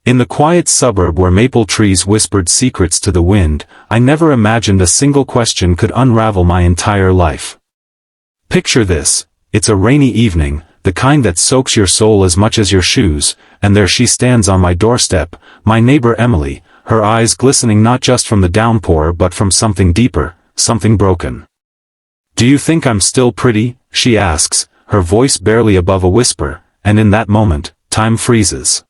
In the quiet suburb where maple trees whispered secrets to the wind, I never imagined a single question could unravel my entire life. Picture this: it's a rainy evening, the kind that soaks your soul as much as your shoes, and there she stands on my doorstep, my neighbor Emily, her eyes glistening not just from the downpour but from something deeper, something broken. "Do you think I'm still pretty?" she asks, her voice barely above a whisper, and in that moment, time freezes.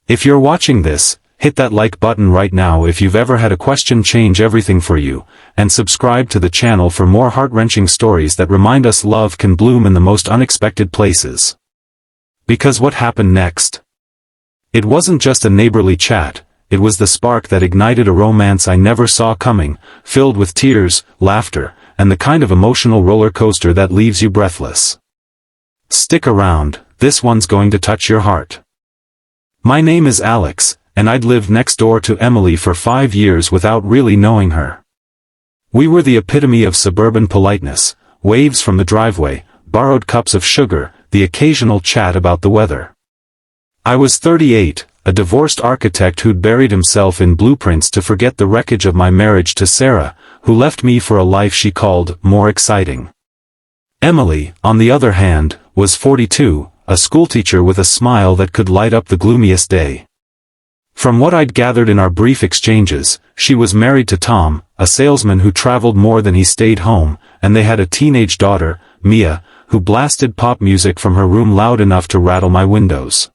If you're watching this, hit that like button right now if you've ever had a question change everything for you, and subscribe to the channel for more heart-wrenching stories that remind us love can bloom in the most unexpected places. Because what happened next? It wasn't just a neighborly chat, it was the spark that ignited a romance I never saw coming, filled with tears, laughter, and the kind of emotional roller coaster that leaves you breathless. Stick around, this one's going to touch your heart. My name is Alex, and I'd lived next door to Emily for 5 years without really knowing her. We were the epitome of suburban politeness: waves from the driveway, borrowed cups of sugar, the occasional chat about the weather. I was 38, a divorced architect who'd buried himself in blueprints to forget the wreckage of my marriage to Sarah, who left me for a life she called more exciting. Emily, on the other hand, was 42, a schoolteacher with a smile that could light up the gloomiest day. From what I'd gathered in our brief exchanges, she was married to Tom, a salesman who traveled more than he stayed home, and they had a teenage daughter, Mia, who blasted pop music from her room loud enough to rattle my windows.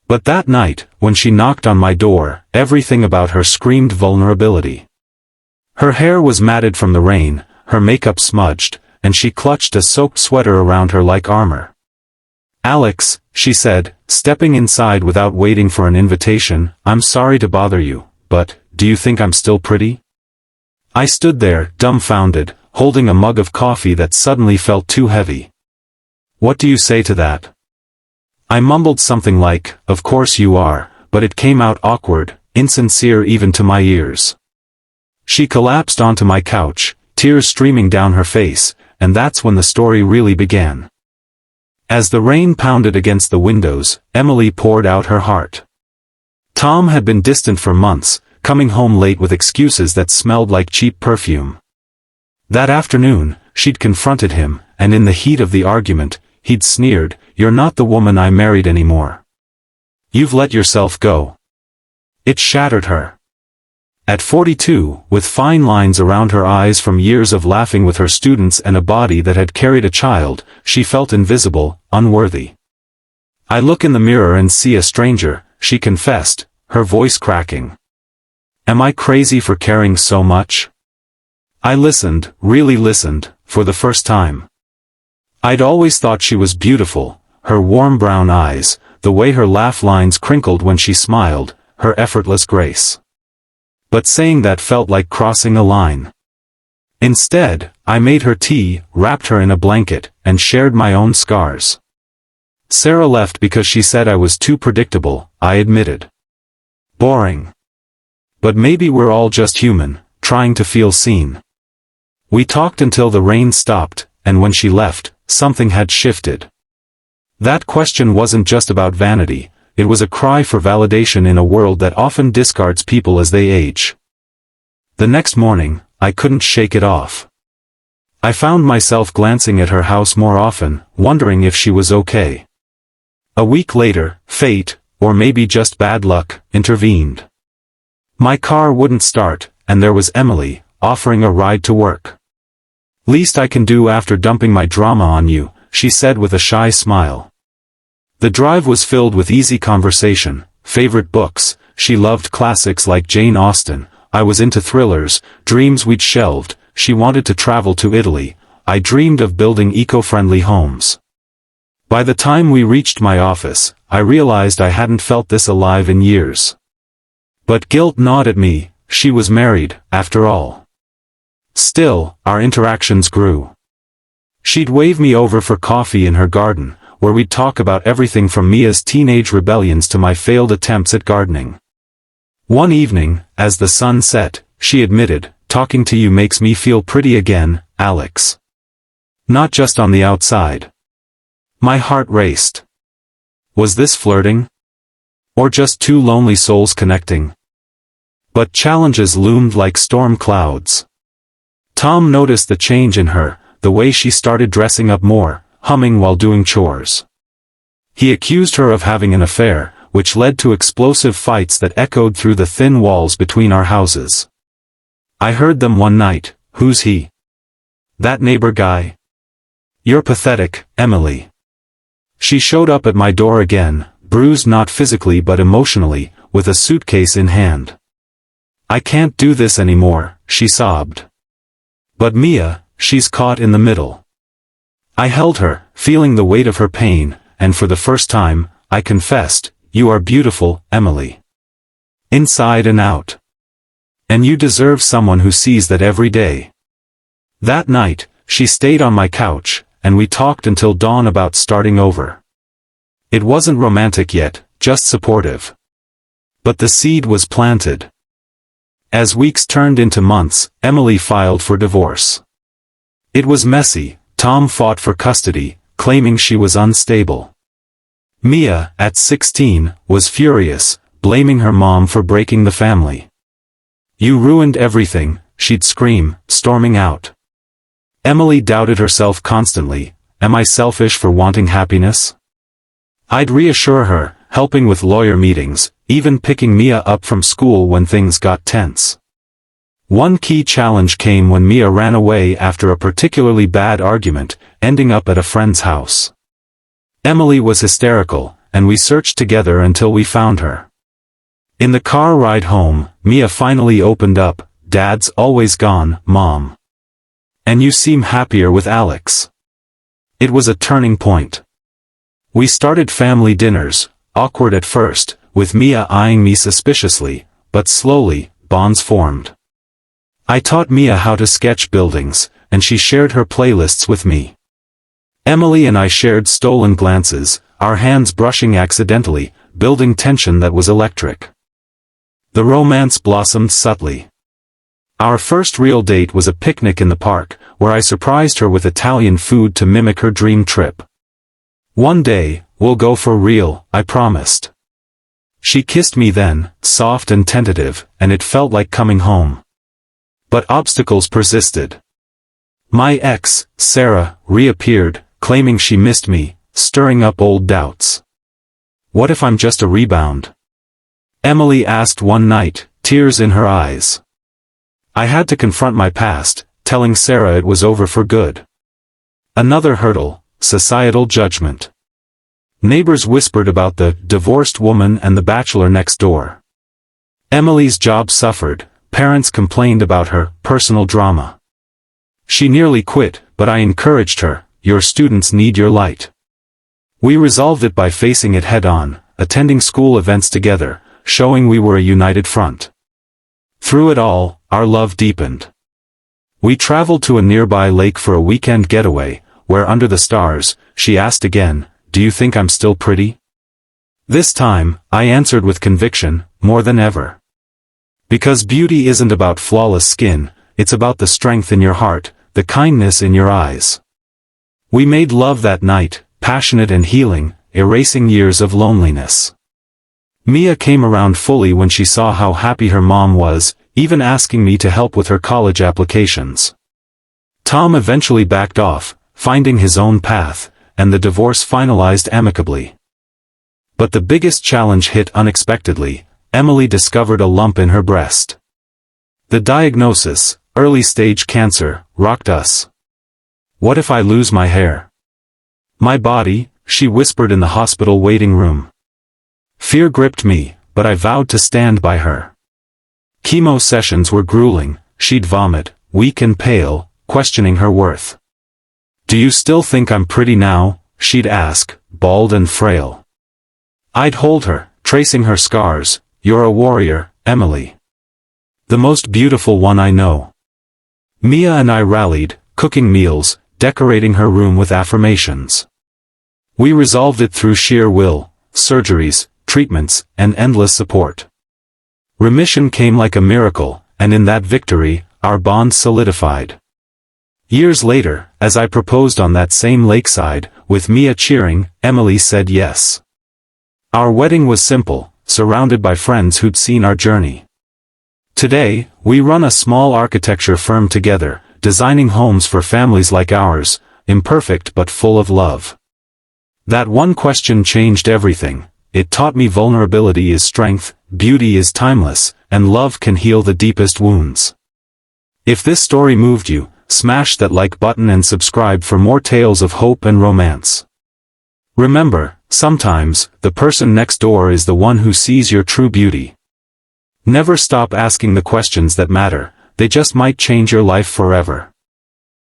But that night, when she knocked on my door, everything about her screamed vulnerability. Her hair was matted from the rain, her makeup smudged, and she clutched a soaked sweater around her like armor. "Alex," she said, stepping inside without waiting for an invitation, "I'm sorry to bother you, but, do you think I'm still pretty?" I stood there, dumbfounded, holding a mug of coffee that suddenly felt too heavy. "What do you say to that?" I mumbled something like, "Of course you are," but it came out awkward, insincere even to my ears. She collapsed onto my couch, tears streaming down her face, and that's when the story really began. As the rain pounded against the windows, Emily poured out her heart. Tom had been distant for months, coming home late with excuses that smelled like cheap perfume. That afternoon, she'd confronted him, and in the heat of the argument, he'd sneered, "You're not the woman I married anymore. You've let yourself go." It shattered her. At 42, with fine lines around her eyes from years of laughing with her students and a body that had carried a child, she felt invisible, unworthy. "I look in the mirror and see a stranger," she confessed, her voice cracking. "Am I crazy for caring so much?" I listened, really listened, for the first time. I'd always thought she was beautiful, her warm brown eyes, the way her laugh lines crinkled when she smiled, her effortless grace. But saying that felt like crossing a line. Instead, I made her tea, wrapped her in a blanket, and shared my own scars. Sarah left because she said I was too predictable, I admitted. Boring. But maybe we're all just human, trying to feel seen. We talked until the rain stopped, and when she left, something had shifted. That question wasn't just about vanity. It was a cry for validation in a world that often discards people as they age. The next morning, I couldn't shake it off. I found myself glancing at her house more often, wondering if she was okay. A week later, fate, or maybe just bad luck, intervened. My car wouldn't start, and there was Emily, offering a ride to work. "Least I can do after dumping my drama on you," she said with a shy smile. The drive was filled with easy conversation, favorite books. She loved classics like Jane Austen, I was into thrillers, dreams we'd shelved. She wanted to travel to Italy, I dreamed of building eco-friendly homes. By the time we reached my office, I realized I hadn't felt this alive in years. But guilt gnawed at me, she was married, after all. Still, our interactions grew. She'd wave me over for coffee in her garden, where we'd talk about everything from Mia's teenage rebellions to my failed attempts at gardening. One evening, as the sun set, she admitted, "Talking to you makes me feel pretty again, Alex. Not just on the outside." My heart raced. Was this flirting? Or just two lonely souls connecting? But challenges loomed like storm clouds. Tom noticed the change in her, the way she started dressing up more, humming while doing chores. He accused her of having an affair, which led to explosive fights that echoed through the thin walls between our houses. I heard them one night. Who's he? That neighbor guy? You're pathetic, Emily. She showed up at my door again, bruised not physically but emotionally, with a suitcase in hand. I can't do this anymore, she sobbed. But Mia, she's caught in the middle. I held her, feeling the weight of her pain, and for the first time, I confessed, you are beautiful, Emily. Inside and out. And you deserve someone who sees that every day. That night, she stayed on my couch, and we talked until dawn about starting over. It wasn't romantic yet, just supportive. But the seed was planted. As weeks turned into months, Emily filed for divorce. It was messy. Tom fought for custody, claiming she was unstable. Mia, at 16, was furious, blaming her mom for breaking the family. You ruined everything, she'd scream, storming out. Emily doubted herself constantly. Am I selfish for wanting happiness? I'd reassure her, helping with lawyer meetings, even picking Mia up from school when things got tense. One key challenge came when Mia ran away after a particularly bad argument, ending up at a friend's house. Emily was hysterical, and we searched together until we found her. In the car ride home, Mia finally opened up. Dad's always gone, Mom. And you seem happier with Alex. It was a turning point. We started family dinners, awkward at first, with Mia eyeing me suspiciously, but slowly, bonds formed. I taught Mia how to sketch buildings, and she shared her playlists with me. Emily and I shared stolen glances, our hands brushing accidentally, building tension that was electric. The romance blossomed subtly. Our first real date was a picnic in the park, where I surprised her with Italian food to mimic her dream trip. One day, we'll go for real, I promised. She kissed me then, soft and tentative, and it felt like coming home. But obstacles persisted. My ex, Sarah, reappeared, claiming she missed me, stirring up old doubts. What if I'm just a rebound? Emily asked one night, tears in her eyes. I had to confront my past, telling Sarah it was over for good. Another hurdle, societal judgment. Neighbors whispered about the divorced woman and the bachelor next door. Emily's job suffered, parents complained about her personal drama. She nearly quit, but I encouraged her, your students need your light. We resolved it by facing it head-on, attending school events together, showing we were a united front. Through it all, our love deepened. We traveled to a nearby lake for a weekend getaway, where under the stars, she asked again, do you think I'm still pretty? This time, I answered with conviction, more than ever. Because beauty isn't about flawless skin, it's about the strength in your heart, the kindness in your eyes. We made love that night, passionate and healing, erasing years of loneliness. Mia came around fully when she saw how happy her mom was, even asking me to help with her college applications. Tom eventually backed off, finding his own path, and the divorce finalized amicably. But the biggest challenge hit unexpectedly. Emily discovered a lump in her breast. The diagnosis, early-stage cancer, rocked us. What if I lose my hair? My body, she whispered in the hospital waiting room. Fear gripped me, but I vowed to stand by her. Chemo sessions were grueling, she'd vomit, weak and pale, questioning her worth. Do you still think I'm pretty now? She'd ask, bald and frail. I'd hold her, tracing her scars. You're a warrior, Emily. The most beautiful one I know. Mia and I rallied, cooking meals, decorating her room with affirmations. We resolved it through sheer will, surgeries, treatments, and endless support. Remission came like a miracle, and in that victory, our bond solidified. Years later, as I proposed on that same lakeside, with Mia cheering, Emily said yes. Our wedding was simple, surrounded by friends who'd seen our journey. Today, we run a small architecture firm together, designing homes for families like ours, imperfect but full of love. That one question changed everything. It taught me vulnerability is strength, beauty is timeless, and love can heal the deepest wounds. If this story moved you, smash that like button and subscribe for more tales of hope and romance. Remember, sometimes, the person next door is the one who sees your true beauty. Never stop asking the questions that matter, they just might change your life forever.